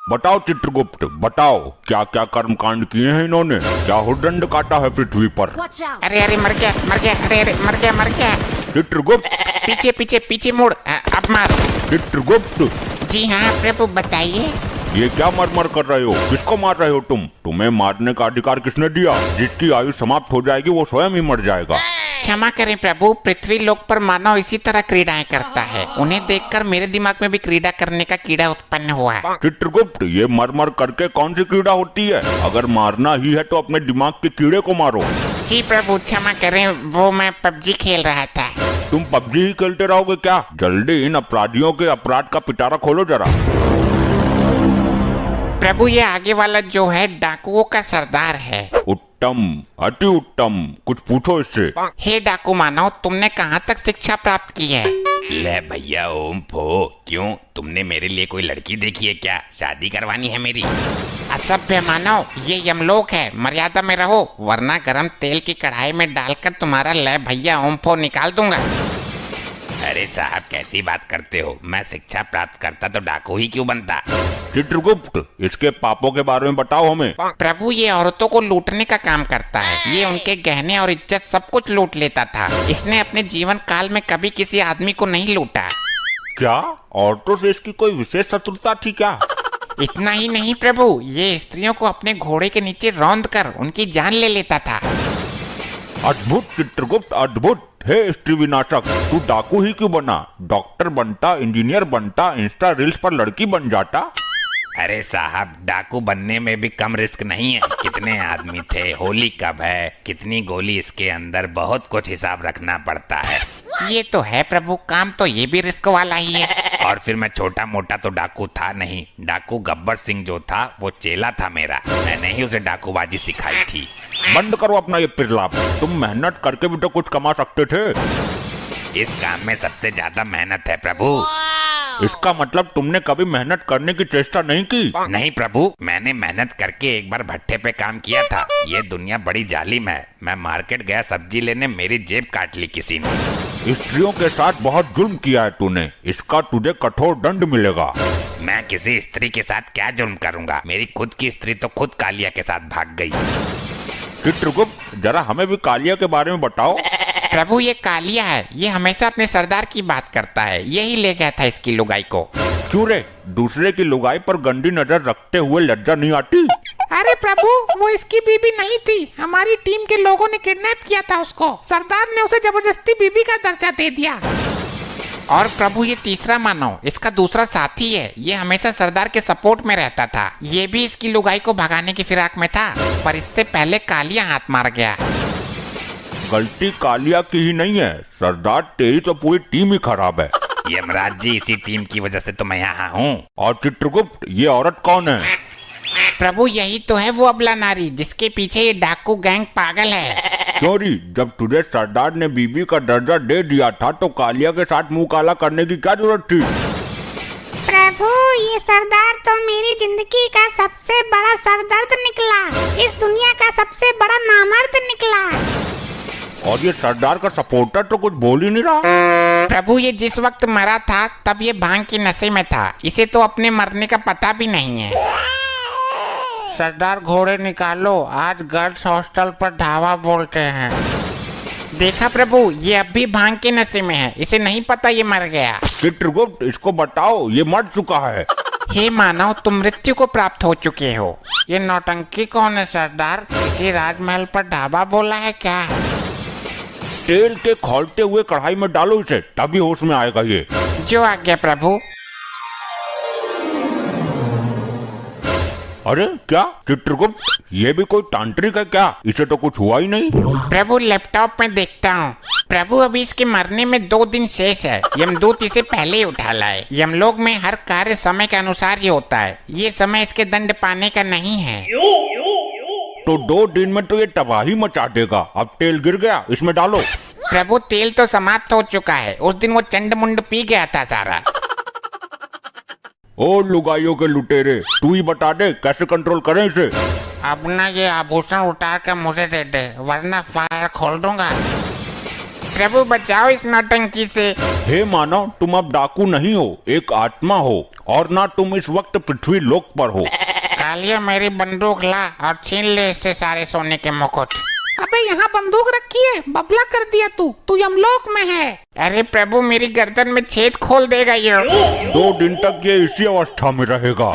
बताओ चित्रगुप्त, बताओ क्या क्या कर्म कांड किए हैं इन्होंने, क्या हुडदंड काटा है पृथ्वी पर। अरे अरे मर गया, अरे मर गया। चित्रगुप्त, पीछे पीछे पीछे मुड़, अब मार। चित्रगुप्त, जी हाँ प्रभु बताइए। ये क्या मर कर रहे हो, किसको मार रहे हो तुम? तुम्हें मारने का अधिकार किसने दिया? जिसकी आयु समाप्त हो जाएगी वो स्वयं ही मर जाएगा। क्षमा करें प्रभु, पृथ्वी लोक पर मानव इसी तरह क्रीड़ाएं करता है। उन्हें देखकर मेरे दिमाग में भी क्रीड़ा करने का कीड़ा उत्पन्न हुआ है। चित्रगुप्त, ये मर करके कौन सी कीड़ा होती है? अगर मारना ही है तो अपने दिमाग के कीड़े को मारो। जी प्रभु क्षमा करें, वो मैं पबजी खेल रहा था। तुम पबजी ही खेलते रहोगे क्या? जल्दी इन अपराधियों के अपराध का पिटारा खोलो जरा। प्रभु ये आगे वाला जो है डाकुओं का सरदार है। उत्तम, अति उत्तम, कुछ पूछो इससे। हे डाकू मानव, तुमने कहाँ तक शिक्षा प्राप्त की है? ले भैया ओम फो, क्यों तुमने मेरे लिए कोई लड़की देखी है क्या? शादी करवानी है मेरी? असभ्य मानव, ये यमलोक है, मर्यादा में रहो वरना गरम तेल की कढ़ाई में डालकर तुम्हारा ले भैया ओम फो निकाल दूंगा। अरे साहब कैसी बात करते हो, मैं शिक्षा प्राप्त करता तो डाकू ही क्यों बनता? चित्रगुप्त, इसके पापों के बारे में बताओ हमें। प्रभु ये औरतों को लूटने का काम करता है। ये उनके गहने और इज्जत सब कुछ लूट लेता था। इसने अपने जीवन काल में कभी किसी आदमी को नहीं लूटा। क्या औरतों से इसकी कोई विशेष शत्रुता थी क्या? इतना ही नहीं प्रभु, ये स्त्रियों को अपने घोड़े के नीचे रौंद कर उनकी जान ले लेता था। अद्भुत चित्रगुप्त, अद्भुत। हे स्त्री विनाशक, तू डाकू ही क्यों बना? डॉक्टर बनता, इंजीनियर बनता, इंस्टा रील्स पर लड़की बन जाता। अरे साहब डाकू बनने में भी कम रिस्क नहीं है। कितने आदमी थे, होली कब है, कितनी गोली इसके अंदर, बहुत कुछ हिसाब रखना पड़ता है। ये तो है प्रभु, काम तो ये भी रिस्क वाला ही है। और फिर मैं छोटा मोटा तो डाकू था नहीं। डाकू गब्बर सिंह जो था वो चेला था मेरा, मैंने ही उसे डाकूबाजी सिखाई थी। बंद करो अपना ये पिरलाप, तुम मेहनत करके भी तो कुछ कमा सकते थे। इस काम में सबसे ज्यादा मेहनत है प्रभु। इसका मतलब तुमने कभी मेहनत करने की चेष्टा नहीं की? नहीं प्रभु, मैंने मेहनत करके एक बार भट्टे पे काम किया था। ये दुनिया बड़ी जालिम है। मैं मार्केट गया सब्जी लेने, मेरी जेब काट ली किसी ने। स्त्रियों के साथ बहुत जुल्म किया है तूने, इसका तुझे कठोर दंड मिलेगा। मैं किसी स्त्री के साथ क्या जुल्म करूंगा? मेरी खुद की स्त्री तो खुद कालिया के साथ भाग गई। चित्रगुप्त, जरा हमें भी कालिया के बारे में बताओ। प्रभु ये कालिया है, ये हमेशा अपने सरदार की बात करता है। यही ले गया था इसकी लुगाई को। क्यों रे, दूसरे की लुगाई पर गंदी नजर रखते हुए लज्जा नहीं आती? अरे प्रभु, वो इसकी बीबी नहीं थी, हमारी टीम के लोगों ने किडनैप किया था उसको। सरदार ने उसे जबरदस्ती बीबी का दर्जा दे दिया। और प्रभु ये तीसरा मानव इसका दूसरा साथी है। ये हमेशा सरदार के सपोर्ट में रहता था। ये भी इसकी लुगाई को भगाने की फिराक में था, पर इससे पहले कालिया हाथ मार गया। गलती कालिया की ही नहीं है सरदार, तेरी तो पूरी टीम ही खराब है। यमराज जी, इसी टीम की वजह से तो मैं यहाँ हूँ। और चित्रगुप्त, ये औरत कौन है? प्रभु यही तो है वो अबला नारी जिसके पीछे ये डाकू गैंग पागल है। क्यों री, जब तुझे सरदार ने बीबी का दर्जा दे दिया था तो कालिया के साथ मुंह काला करने की क्या जरूरत थी? प्रभु ये सरदार तो मेरी जिंदगी का सबसे बड़ा सरदर्द निकला। इस दुनिया का सबसे बड़ा नामर्द निकला। और ये सरदार का सपोर्टर तो कुछ बोल ही नहीं रहा। प्रभु ये जिस वक्त मरा था तब ये भांग के नशे में था। इसे तो अपने मरने का पता भी नहीं है। सरदार घोड़े निकालो, आज गर्ल्स हॉस्टल पर धावा बोलते हैं। देखा प्रभु, ये अब भी भांग के नशे में है। इसे नहीं पता ये मर गया। चित्रगुप्त, इसको बताओ ये मर चुका है। हे मानव, तुम मृत्यु को प्राप्त हो चुके हो। ये नौटंकी कौन है सरदार? किसी राजमहल पर ढाबा बोला है क्या? तेल के खौलते हुए कढ़ाई में डालो इसे, तभी होश में आएगा ये। जो आज्ञा प्रभु। अरे क्या चित्रगुप्त, ये भी कोई तांत्रिक है क्या? इसे तो कुछ हुआ ही नहीं। प्रभु लैपटॉप में देखता हूँ। प्रभु अभी इसके मरने में 2 दिन शेष है। यमदूत इसे पहले ही उठा लाए। यमलोक में हर कार्य समय के अनुसार ही होता है। ये समय इसके दंड पाने का नहीं है। तो 2 दिन में तो ये तबाही मचा देगा। अब तेल गिर गया, इसमें डालो। प्रभु तेल तो समाप्त हो चुका है। उस दिन वो चंड मुंड पी गया था सारा। ओ लुगाइयों के लुटेरे, तू ही बता दे कैसे कंट्रोल करें इसे। अब ना ये आभूषण उतार कर मुझे दे दे, वरना फायर खोल दूंगा। प्रभु बचाओ इस नौटंकी से। हे मानव, तुम अब डाकू नहीं हो, एक आत्मा हो, और ना तुम इस वक्त पृथ्वी लोक पर हो। कालिया मेरी बंदूक ला और छीन ले इससे सारे सोने के मुकुट। अबे यहाँ बंदूक रखी है, बबला कर दिया तू यमलोक में है। अरे प्रभु मेरी गर्दन में छेद खोल देगा ये। 2 दिन तक ये इसी अवस्था में रहेगा।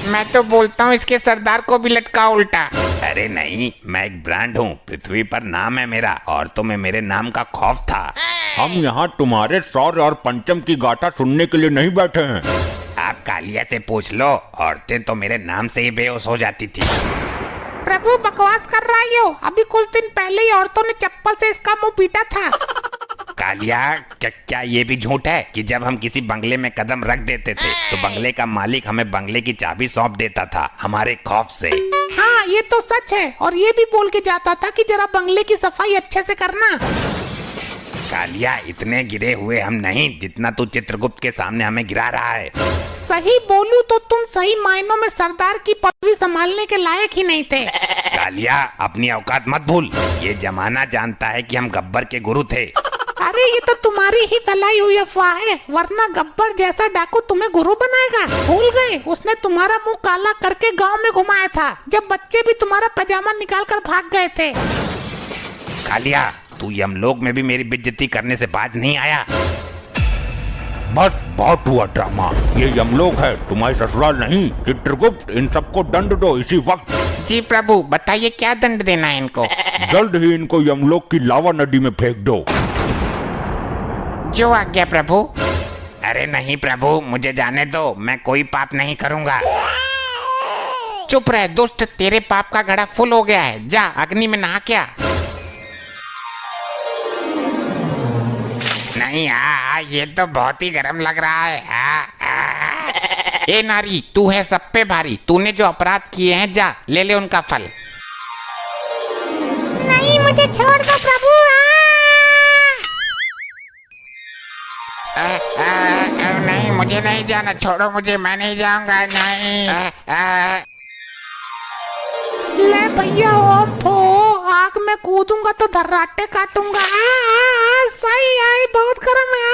मैं तो बोलता हूँ इसके सरदार को भी लटका उल्टा। अरे नहीं, मैं एक ब्रांड हूँ, पृथ्वी पर नाम है मेरा, और तुम्हें मेरे नाम का खौफ था। हम यहाँ तुम्हारे शौर्य और पंचम की गाथा सुनने के लिए नहीं बैठे हैं। आप कालिया से पूछ लो, औरतें तो मेरे नाम से ही बेहोश हो जाती थी। प्रभु बकवास कर रहा है यो। अभी कुछ दिन पहले ही औरतों ने चप्पल से इसका मुंह पीटा था। कालिया, क्या ये भी झूठ है कि जब हम किसी बंगले में कदम रख देते थे तो बंगले का मालिक हमें बंगले की चाबी सौंप देता था हमारे खौफ से? हाँ ये तो सच है, और ये भी बोल के जाता था कि जरा बंगले की सफाई अच्छे से करना। कालिया, इतने गिरे हुए हम नहीं जितना तू चित्रगुप्त के सामने हमें गिरा रहा है। सही बोलूं तो तुम सही मायनों में सरदार की पदवी संभालने के लायक ही नहीं थे। कालिया, अपनी औकात मत भूल, ये जमाना जानता है कि हम गब्बर के गुरु थे। अरे ये तो तुम्हारी ही फैलाई हुई अफवाह है, वरना गब्बर जैसा डाकू तुम्हें गुरु बनाएगा। भूल गए, उसने तुम्हारा मुंह काला करके गांव में घुमाया था, जब बच्चे भी तुम्हारा पजामा निकाल कर भाग गए थे। कालिया, तू यमलोक में भी मेरी बेइज्जती करने से बाज नहीं आया। बस बहुत हुआ ड्रामा, ये यमलोक है, तुम्हारी ससुराल नहीं। चित्रगुप्त, इन सबको दंड दो इसी वक्त। जी प्रभु, बताइए क्या दंड देना है इनको? जल्द ही इनको यमलोक की लावा नदी में फेंक दो। जो आज्ञा प्रभु। अरे नहीं प्रभु, मुझे जाने दो, मैं कोई पाप नहीं करूंगा। चुप रह दुष्ट, तेरे पाप का घड़ा फुल हो गया है, जा अग्नि में नहा क्या। नहीं, ये तो बहुत ही गर्म लग रहा है। ए नारी, तू है सब पे भारी, तूने जो अपराध किए हैं जा ले ले उनका फल। नहीं, मुझे छोड़ दो प्रभु। नहीं मुझे नहीं जाना, छोड़ो मुझे, मैं नहीं जाऊंगा, नहीं। ले भैया ओम फो, आग में कूदूंगा तो धर्राटे काटूंगा। सही आई, बहुत गर्म है।